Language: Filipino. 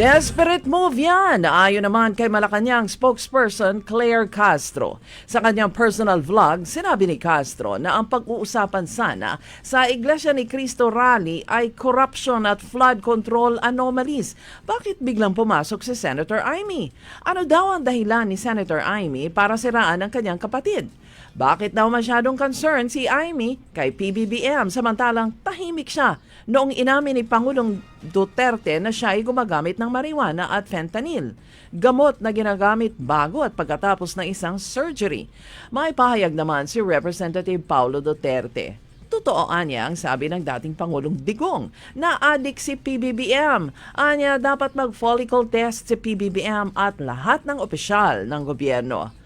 Desperate move yan, ayon naman kay Malacanang spokesperson Claire Castro. Sa kanyang personal vlog, sinabi ni Castro na ang pag-uusapan sana sa Iglesia ni Cristo rally ay corruption at flood control anomalies. Bakit biglang pumasok si Senator Amy? Ano daw ang dahilan ni Senator Amy para siraan ang kanyang kapatid? Bakit daw masyadong concerned si Amy kay PBBM samantalang tahimik siya noong inamin ni Pangulong Duterte na siya ay gumagamit ng marijuana at fentanyl, gamot na ginagamit bago at pagkatapos ng isang surgery. May pahayag naman si Representative Paulo Duterte. Totoo anya ang sabi ng dating Pangulong Digong na adik si PBBM. Anya dapat mag-follicle test si PBBM at lahat ng opisyal ng gobyerno.